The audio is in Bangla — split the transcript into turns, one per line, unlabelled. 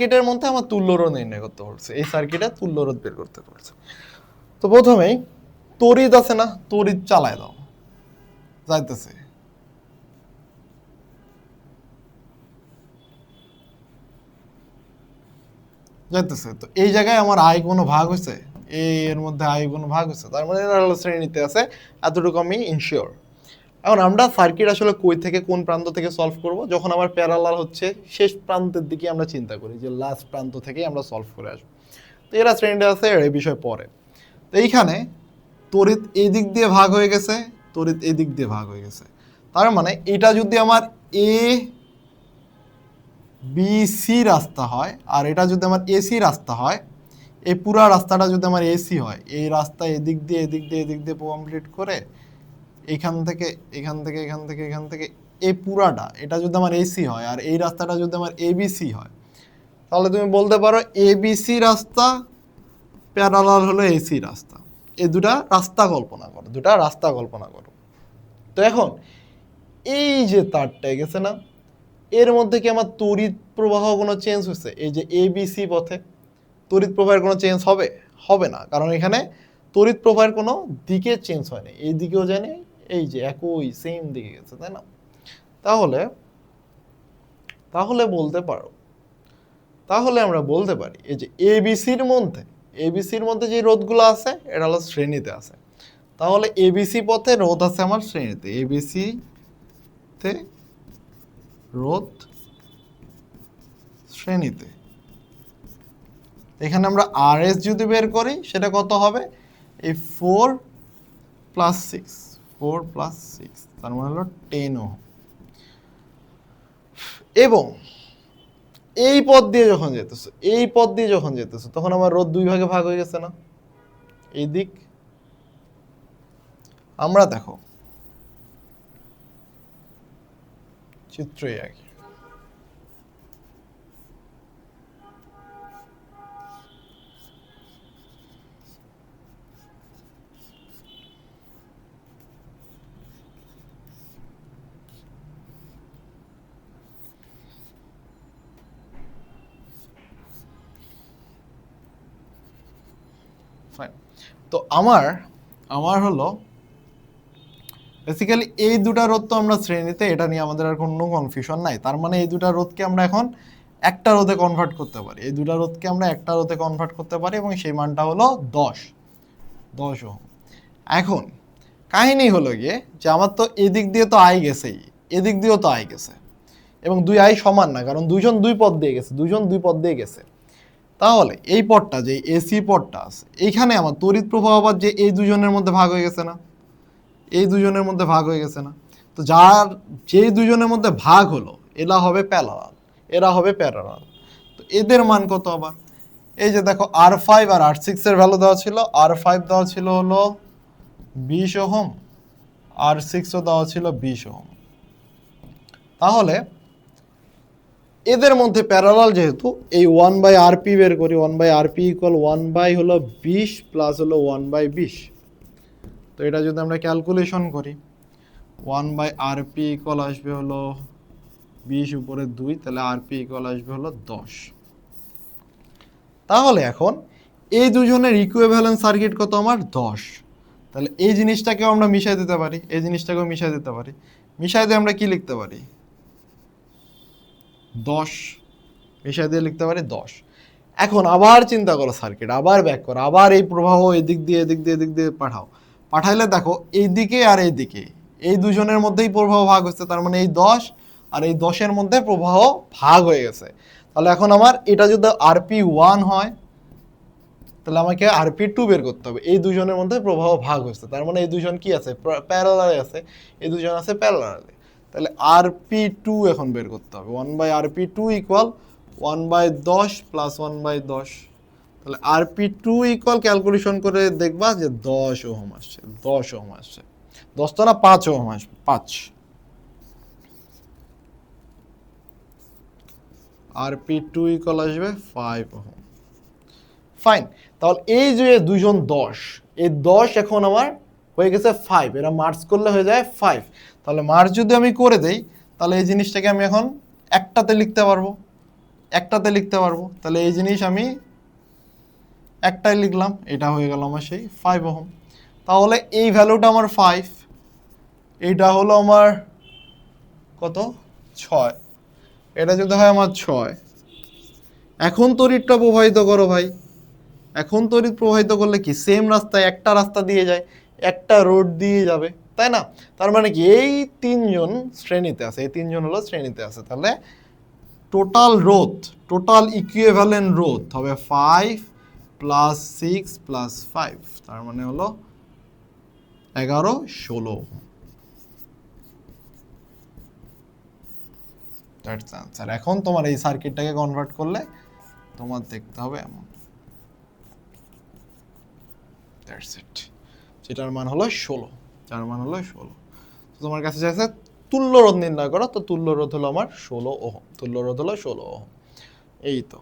সার্কিটের মধ্যে আমার তুল্যরোধ নির্ণয় করতে বলছে, এই সার্কিটে তুল্যরোধ বের করতে বলছে। তো প্রথমেই তড়িৎ আছে না, তড়িৎ চালায় দাও, যাইতেছে যাইতেছে। তো এই জায়গায় আমার আয় কোনো ভাগ হয়েছে, এর মধ্যে আয় কোনো ভাগ হয়েছে, তার মানে এরা শ্রেণীতে আছে, এতটুকু আমি ইনশিওর। এখন আমরা সার্কিট আসলে কই থেকে কোন প্রান্ত থেকে সলভ করব, যখন আমার প্যারালাল হচ্ছে শেষ প্রান্তের দিকে আমরা চিন্তা করি যে লাস্ট প্রান্ত থেকে আমরা সলভ করে আসবো। তো এরা শ্রেণীতে আছে, এই বিষয় পরে। তো এইখানে তড়িৎ এই দিক দিয়ে ভাগ হয়ে গেছে, তড়িৎ এই দিক দিয়ে ভাগ হয়ে গেছে। তার মানে এটা যদি আমার এ বি সি রাস্তা হয় আর এটা যদি আমার এসি রাস্তা হয়, এই পুরা রাস্তাটা যদি আমার এসি হয়, এই রাস্তা এদিক দিয়ে এদিক দিয়ে এদিক দিয়ে কমপ্লিট করে এখান থেকে এখান থেকে এখান থেকে এখান থেকে এই পুরাটা, এটা যদি আমার এসি হয় আর এই রাস্তাটা যদি আমার এবিসি হয়, তাহলে তুমি বলতে পারো এবিসি রাস্তা প্যারালাল হলো এসি রাস্তা। এই দুটা রাস্তা কল্পনা করো, দুটা রাস্তা কল্পনা করো। তো এখন এই যে তারটা গেছে না, এর মধ্যে কি আমার তড়িৎ প্রবাহ কোনো চেঞ্জ হয়েছে? এই যে এবিসি পথে তড়িৎ প্রবাহের কোনো চেঞ্জ হবে? হবে না, কারণ এখানে তড়িৎ প্রবাহের কোনো দিকে চেঞ্জ হয়নি, এই দিকেও জানি, এই যে একই সেম দিকে গেছে, তাই না? তাহলে তাহলে বলতে পারো, তাহলে আমরা বলতে পারি এই যে এবিসির মধ্যে যে রোধগুলো আছে এটা হলো শ্রেণীতে আছে। তাহলে এবিসি পথে রোধ আছে আমার শ্রেণীতে, এবিসি তে রোধ শ্রেণীতে। এখানে আমরা আর এস যদি বের করি সেটা কত হবে? এই 4 + 6, 4 + 6, তার মানে হলো 10 ওহম। এবং এই পথ দিয়ে যখন যেতেছে, এই পথ দিয়ে যখন যেতেছে, তখন আমার রোধ দুই ভাগে ভাগ হয়ে গেছে না? এই দিক আমরা দেখো চিত্রই আঁকি। ফাইন। তো আমার হলো বেসিক্যালি এই দুটা রোধ তো আমরা শ্রেণীতে, এটা নিয়ে আমাদের আর কোনো কনফিউশন নাই। তার মানে এই দুটা রোধকে আমরা এখন একটা রোধে কনভার্ট করতে পারি, এই দুটা রোধকে আমরা একটা রোধে কনভার্ট করতে পারি এবং সেই মানটা হলো 10 ওহম। এখন কাহিনী হলো গিয়ে যে আমার তো এদিক দিয়ে তো আই গেছেই, এদিক দিয়েও তো আই গেছে, এবং দুই আই সমান না, কারণ দুইজন দুই পথ দিয়ে গেছে। তাহলে এই পথটা যে এসি পথটা আছে, এইখানে আমার তড়িৎ প্রবাহ আবার যে এই দুজনের মধ্যে ভাগ হয়ে গেছে না, এই দুজনের মধ্যে ভাগ হয়ে গেছে না? তো যেই দুজনের মধ্যে ভাগ হলো এরা হবে প্যারালাল, তো এদের মান কত আবার? এই যে দেখো R5 আর R6 এর ভ্যালু দেওয়া ছিল, R5 দেওয়া ছিল হলো 20 ওহম, R6 ও দেওয়া ছিল 20 ওহম। তাহলে এদের মধ্যে প্যারালাল যেহেতু, এই 1/RP বের করি, 1/RP = 1 হলো 20 প্লাস হলো 1/20। তো এটা যদি আমরা ক্যালকুলেশন করি, 1/RP = আসবে হলো 20 উপরে 2, তাহলে RP = আসবে হলো 10। তাহলে এখন এই দুজনের ইকুইভ্যালেন্ট সার্কিট কত আমার? 10। তাহলে এই জিনিসটাকেও আমরা মিশাই দিতে পারি, এই জিনিসটাকেও মিশাই দিতে পারি। মিশাই দিয়ে আমরা কি লিখতে পারি? 10 মিশাই দিয়ে লিখতে পারি 10। এখন আবার চিন্তা করো সার্কিট, আবার ব্যাক করো, আবার এই প্রবাহ এদিক দিয়ে এদিক দিয়ে এদিক দিয়ে পাঠাইলে দেখো এইদিকে আর এইদিকে এই দুজনের মধ্যেই প্রবাহ ভাগ হচ্ছে, তার মানে এই 10 আর এই 10-এর মধ্যে প্রবাহ ভাগ হয়ে গেছে। তাহলে এখন আমার এটা যদি RP1 হয়, তাহলে আমাকে RP2 বের করতে হবে। এই দুজনের মধ্যে প্রবাহ ভাগ হচ্ছে, তার মানে এই দুজন কি আছে? প্যারালালে আছে, এই দুজন আছে প্যারালালে। তাহলে RP2 এখন বের করতে হবে। 1/RP2 = 1/10 plus 1/10। তাহলে RP2 = ক্যালকুলেশন করে দেখবা যে 10 ওহম আসছে, 10 ওহম আসছে, 10 তো না 5 ওহম আসবে, 5। RP2 = আসবে 5 ওহম। ফাইন। তাহলে এই যে দুইজন 10, এই 10 এখন আমার হয়ে গেছে 5, এরা মার্জ করলে হয়ে যায় 5। তাহলে মার্জ যদি আমি করে দেই, তাহলে এই জিনিসটাকে আমি এখন একটাতে লিখতে পারবো, একটাতে লিখতে পারবো, তাহলে এই জিনিস আমি একটাই লিখলাম, এটা হয়ে গেল আমার সেই 5 ওহম। তাহলে এই ভ্যালুটা আমার 5, এইটা হলো আমার কত 6, এটা যদি হয় আমার 6। এখন তড়িৎটা প্রবাহিত করো ভাই, এখন তড়িৎ প্রবাহিত করলে কি সেম রাস্তায় একটা রাস্তা দিয়ে যায়, একটা রোড দিয়ে যাবে, তাই না? তার মানে কি এই তিনজন শ্রেণীতে আছে, এই তিনজন হলো শ্রেণীতে আছে, তাহলে টোটাল রোধ, টোটাল ইকুইভ্যালেন্ট রোধ হবে 5 প্লাস 6 প্লাস 5, তার মানে হলো 11 16। That's answer. এখন তোমার এই সার্কিটটাকে কনভার্ট করলে তোমার দেখতে হবে এমন, দ্যাটস ইট, যেটার মান হলো 16, যার মান হলো 16। তোমার কাছে চাইছে তুল্য রোধ নির্ণয় করো, তো তুল্য রোধ হলো আমার 16 ওহম, তুল্য রোধ হলো 16 ওহম। এই তো